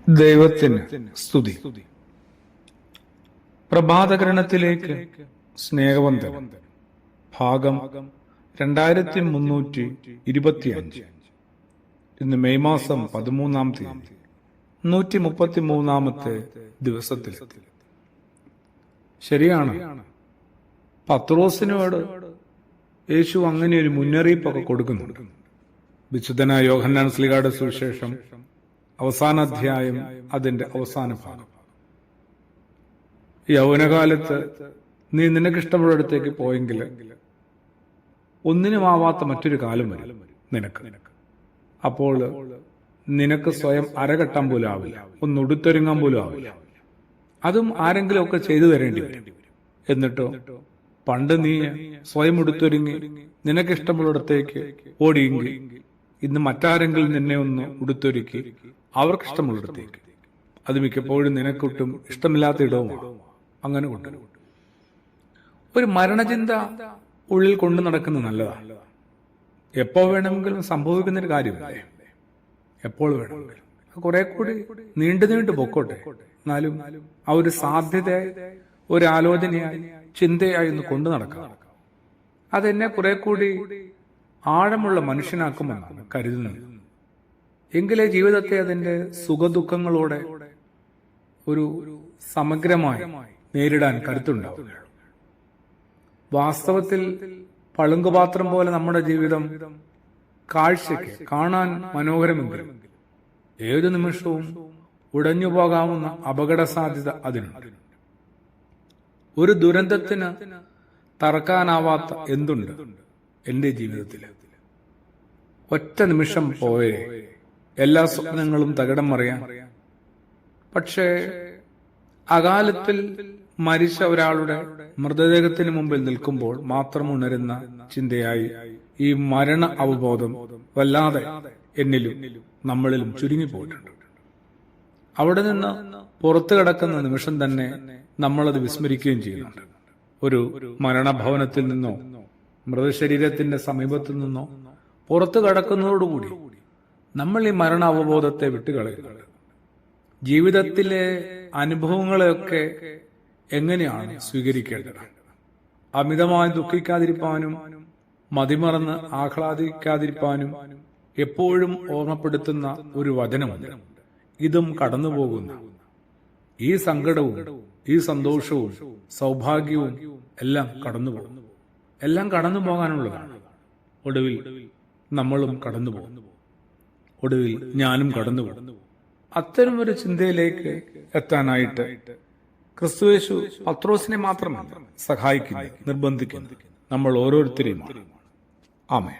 ദൈവത്തിന് സ്തുതി. പ്രഭാതകരണത്തിലേക്ക് സ്നേഹവന്ദനം. ഭാഗം 2325. ഇന്ന് മെയ് മാസം 13-ാം തീയതി 133-ാമത്തെ ദിവസത്തിലെത്തി. ശരിയാണ്, പത്രോസിനോട് യേശു അങ്ങനെ ഒരു മുന്നറിയിപ്പൊക്കെ കൊടുക്കുന്നുണ്ട്. വിശുദ്ധനായ യോഹന്നാൻ ശ്ലീഹായുടെ സുവിശേഷം അവസാന അധ്യായം, അതിന്റെ അവസാന ഭാഗം. യൗവനകാലത്ത് നീ നിനക്കിഷ്ടമുള്ളിടത്തേക്ക് പോയെങ്കിൽ ഒന്നിനുമാവാത്ത മറ്റൊരു കാലം വരും നിനക്ക്. അപ്പോൾ നിനക്ക് സ്വയം അരകെട്ടാൻ പോലും ആവില്ല, ഒന്ന് ഉടുത്തൊരുങ്ങാൻ പോലും ആവില്ല. അതും ആരെങ്കിലും ഒക്കെ ചെയ്തു തരേണ്ടി വരും. എന്നിട്ടോ പണ്ട് നീ സ്വയം ഉടുത്തൊരുങ്ങി നിനക്കിഷ്ടമുള്ളിടത്തേക്ക് ഓടിയെങ്കിൽ ഇന്ന് മറ്റാരെങ്കിലും നിന്നെ ഒന്ന് ഉടുത്തൊരുക്കി അവർക്കിഷ്ടമുള്ളിടത്തേക്ക്, അത് മിക്കപ്പോഴും നിനക്കൊട്ടും ഇഷ്ടമില്ലാത്ത ഇടവുമാണ്. അങ്ങനെ കൊണ്ട് ഒരു മരണചിന്ത ഉള്ളിൽ കൊണ്ടു നടക്കുന്നത് നല്ലതാണ്. എപ്പോ വേണമെങ്കിലും സംഭവിക്കുന്നൊരു കാര്യമല്ലേ, എപ്പോൾ വേണമെങ്കിലും. കുറെ കൂടി നീണ്ടു പൊക്കോട്ടെ, എന്നാലും ആ ഒരു സാധ്യത ഒരു ആലോചനയായി ചിന്തയായി ഒന്ന് കൊണ്ടു നടക്കാം. അതെന്നെ കുറെ കൂടി ആഴമുള്ള മനുഷ്യനാക്കുമെന്നാണ് കരുതുന്നത്. എങ്കിലേ ജീവിതത്തെ അതിന്റെ സുഖദുഃഖങ്ങളോടെ ഒരു സമഗ്രമായി നേരിടാൻ കരുത്തുണ്ടാവും. വാസ്തവത്തിൽ പളുങ്കുപാത്രം പോലെ നമ്മുടെ ജീവിതം കാഴ്ചയ്ക്ക് കാണാൻ മനോഹരമെങ്കിലും ഏതു നിമിഷവും ഉടഞ്ഞു പോകാവുന്ന അപകട സാധ്യത അതിനുണ്ട്. ഒരു ദുരന്തത്തിന് തറക്കാനാവാത്ത എന്തുണ്ട് എന്റെ ജീവിതത്തിൽ? ഒറ്റ നിമിഷം പോയേ എല്ലാ സ്വപ്നങ്ങളും തകിടം മറിയാൻ. പക്ഷേ അകാലത്തിൽ മരിച്ച ഒരാളുടെ മൃതദേഹത്തിന് മുമ്പിൽ നിൽക്കുമ്പോൾ മാത്രം ഉണരുന്ന ചിന്തയായി ഈ മരണ അവബോധം വല്ലാതെ എന്നിലും നമ്മളിലും ചുരുങ്ങിപ്പോയിട്ടുണ്ട്. അവിടെ നിന്ന് പുറത്തു കിടക്കുന്ന നിമിഷം തന്നെ നമ്മളത് വിസ്മരിക്കുകയും ചെയ്യുന്നുണ്ട്. ഒരു മരണഭവനത്തിൽ നിന്നോ മൃതശരീരത്തിന്റെ സമീപത്തു നിന്നോ പുറത്തു കടക്കുന്നതോടുകൂടി നമ്മൾ ഈ മരണ അവബോധത്തെ വിട്ടുകളയുന്നുണ്ട്. ജീവിതത്തിലെ അനുഭവങ്ങളെയൊക്കെ എങ്ങനെയാണ് സ്വീകരിക്കേണ്ടത്? അമിതമായി ദുഃഖിക്കാതിരിക്കാനും മതിമറന്ന് ആഹ്ലാദിക്കാതിരിക്കാനും എപ്പോഴും ഓർമ്മപ്പെടുത്തുന്ന ഒരു വചനമുണ്ട്. ഇതും കടന്നുപോകുന്ന ഈ സങ്കടവും ഈ സന്തോഷവും സൗഭാഗ്യവും എല്ലാം കടന്നുപോകും. എല്ലാം കടന്നു പോകാനുള്ളതാണ്. ഒടുവിൽ നമ്മളും കടന്നുപോകും. ഒടുവിൽ ഞാനും കടന്നുപോകും. അത്തരം ഒരു ചിന്തയിലേക്ക് എത്താനായിട്ട് ക്രിസ്തുയേശു പത്രോസിനെ മാത്രമല്ല സഹായിക്കുന്നത്, നിർബന്ധിക്കുന്നത് നമ്മൾ ഓരോരുത്തരെയും. ആമേൻ.